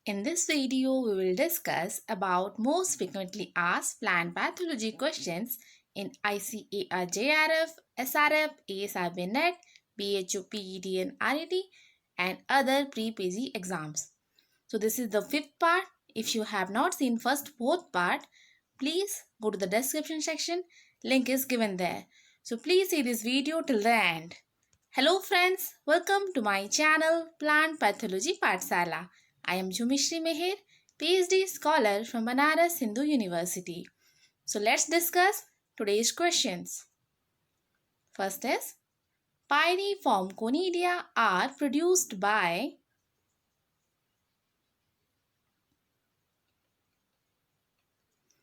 In this video, we will discuss about most frequently asked plant pathology questions in ICAR JRF, SRF, ASRB-NET, BHO, PED and RET and other pre-PG exams. So this is the fifth part. If you have not seen fourth part, please go to the description section. Link is given there. So please see this video till the end. Hello friends, welcome to my channel Plant Pathology Pathsala. I am Jhumishree, PhD scholar from Banaras Hindu University. So let's discuss today's questions. First is, Pyriform conidia are produced by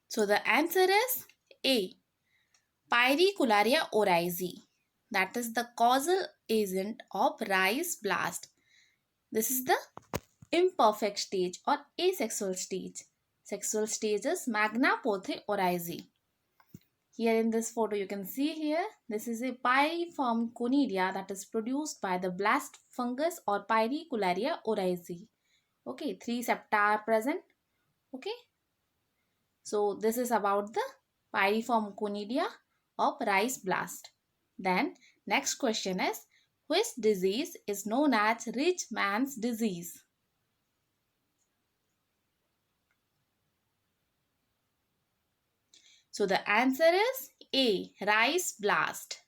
So the answer is A. Pyricularia oryzae. That is the causal agent of rice blast. This is the imperfect stage or asexual stage. Sexual stage is magna pothe oryzae. Here in this photo you can see here, this is a pyriform conidia that is produced by the blast fungus or Pyricularia oryzae. Okay, 3 septa are present. Okay. So this is about the pyriform conidia of rice blast. Then next question is, which disease is known as rich man's disease? So the answer is A. Rice blast.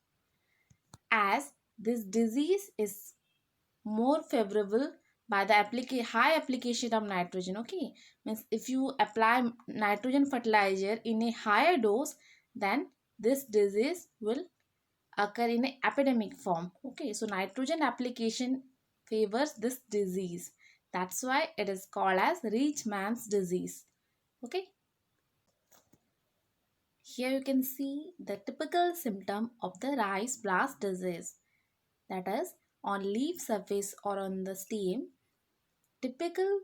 As this disease is more favorable by the high application of nitrogen. Okay, means if you apply nitrogen fertilizer in a higher dose, then this disease will occur in an epidemic form. Okay, so nitrogen application favors this disease. That's why it is called as rich man's disease. Okay. Here you can see the typical symptom of the rice blast disease. That is, on leaf surface or on the stem, typical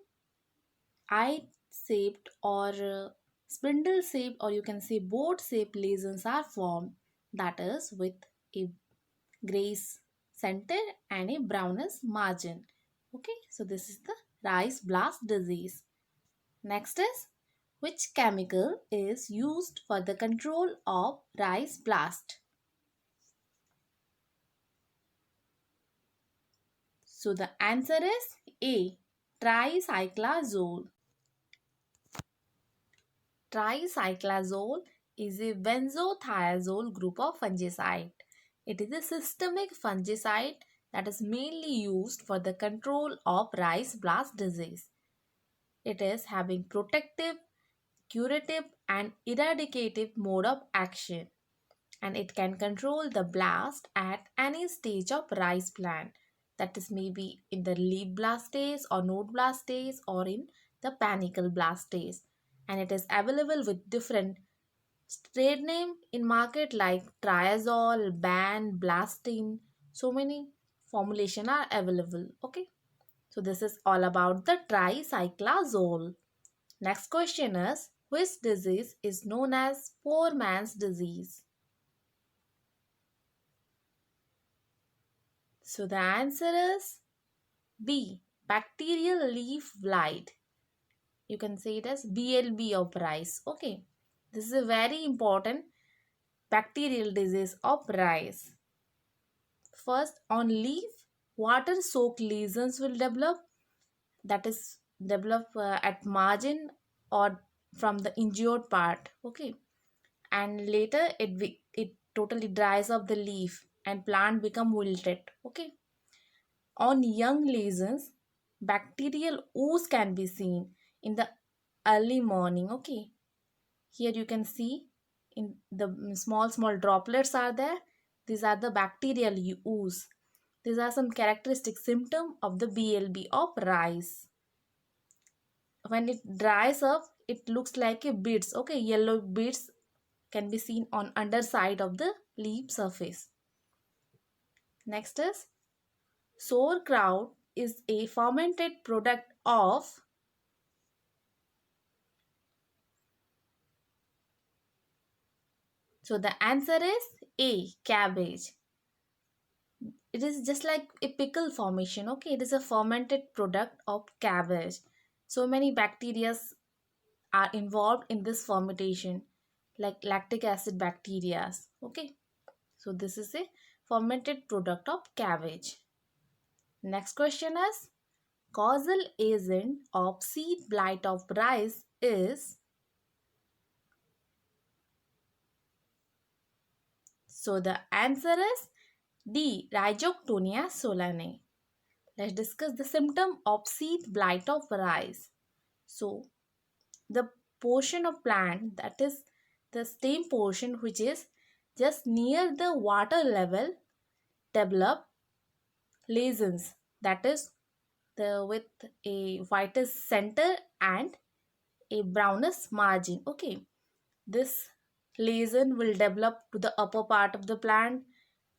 eye-shaped or spindle-shaped or you can say boat-shaped lesions are formed. That is, with a grayish center and a brownish margin. Okay, so this is the rice blast disease. Next is, which chemical is used for the control of rice blast? So the answer is A. Tricyclazole. Tricyclazole is a benzothiazole group of fungicide. It is a systemic fungicide that is mainly used for the control of rice blast disease. It is having protective, curative and eradicative mode of action, and it can control the blast at any stage of rice plant, that is maybe in the leaf blast stage or node blast stage or in the panicle blast stage, and it is available with different trade name in market like triazole, ban, blastine. So many formulation are available. Okay, so this is all about the tricyclazole. Next question is, which disease is known as poor man's disease? So the answer is B. Bacterial leaf blight. You can say it as BLB of rice. Okay. This is a very important bacterial disease of rice. First, on leaf, water-soaked lesions will develop. That is develop at margin or from the injured part. Okay. And later it totally dries up the leaf and plant become wilted. Okay. On young lesions, bacterial ooze can be seen in the early morning. Okay, here you can see in the small droplets are there. These are the bacterial ooze. These are some characteristic symptom of the BLB of rice. When it dries up, it looks like a beads. Okay, yellow beads can be seen on underside of the leaf surface. Next is, sauerkraut is a fermented product of So the answer is A. Cabbage. It is just like a pickle formation. Okay, it is a fermented product of cabbage. So many bacteria are involved in this fermentation, like lactic acid bacteria. Okay, so this is a fermented product of cabbage. Next question is, causal agent of seed blight of rice is, so the answer is D. Rhizoctonia solani. Let's discuss the symptom of seed blight of rice. So the portion of plant, that is the stem portion which is just near the water level, develop lesions, that is the with a whitish center and a brownish margin. Okay, this lesion will develop to the upper part of the plant,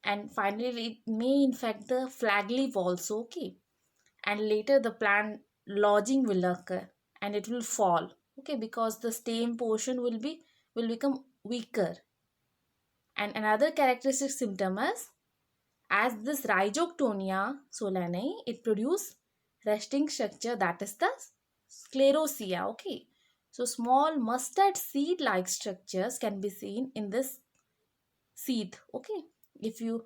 and finally it may infect the flag leaf also. Okay, and later the plant lodging will occur and it will fall. Okay, because the stem portion will become weaker. And another characteristic symptom is, as this Rhizoctonia solani, it produce resting structure, that is the sclerosia. Okay, so small mustard seed like structures can be seen in this seed. Okay, if you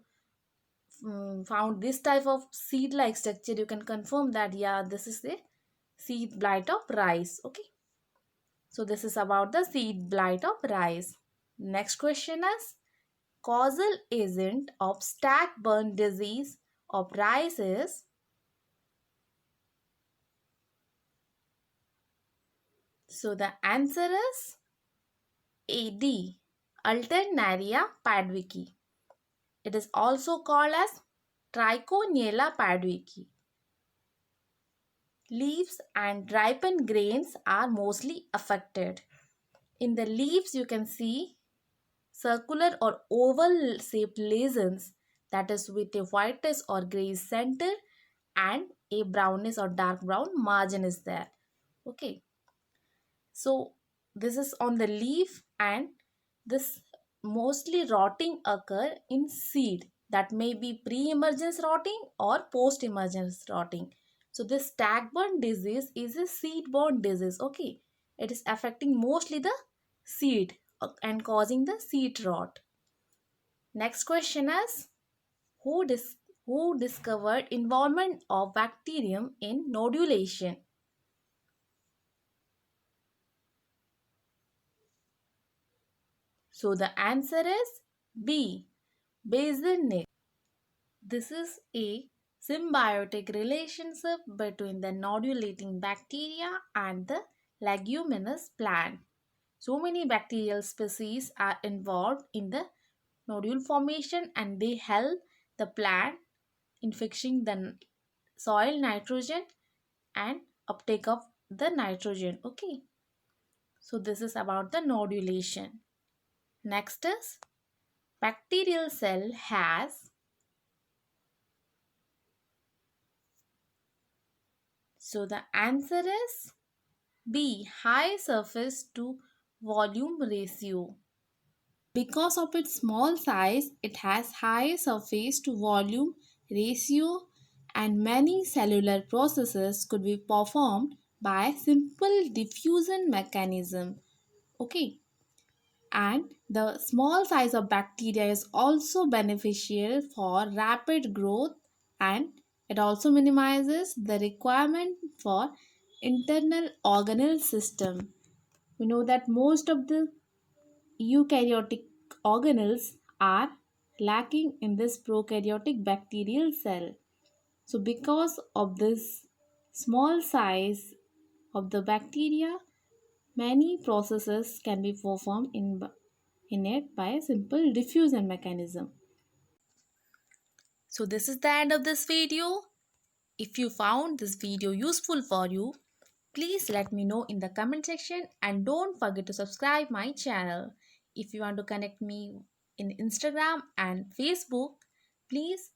found this type of seed like structure, you can confirm that yeah, this is the seed blight of rice. Okay, so this is about the seed blight of rice. Next question is, causal agent of stag burn disease of rice is, so the answer is AD, Alternaria padwickli. It is also called as Trichonella padwickli. Leaves and ripened grains are mostly affected. In the leaves, you can see circular or oval shaped lesions, that is with a whitish or grayish center and a brownish or dark brown margin is there. Okay, so this is on the leaf, and this mostly rotting occur in seed, that may be pre-emergence rotting or post-emergence rotting. So this stag-borne disease is a seed-borne disease. Okay, it is affecting mostly the seed and causing the seed rot. Next question is, who, who discovered involvement of bacterium in nodulation? So the answer is B. Basil. This is a symbiotic relationship between the nodulating bacteria and the leguminous plant. So many bacterial species are involved in the nodule formation, and they help the plant in fixing the soil nitrogen and uptake of the nitrogen. Okay, so this is about the nodulation. Next is, bacterial cell has, so the answer is B. High surface to volume ratio. Because of its small size, it has high surface to volume ratio, and many cellular processes could be performed by simple diffusion mechanism. Okay, and the small size of bacteria is also beneficial for rapid growth, and it also minimizes the requirement for internal organelle system. We know that most of the eukaryotic organelles are lacking in this prokaryotic bacterial cell. So because of this small size of the bacteria, many processes can be performed in it by a simple diffusion mechanism. So this is the end of this video. If you found this video useful for you, please let me know in the comment section, and don't forget to subscribe my channel. If you want to connect me in Instagram and Facebook, please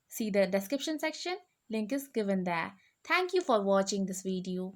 see the description section. Link is given there. Thank you for watching this video.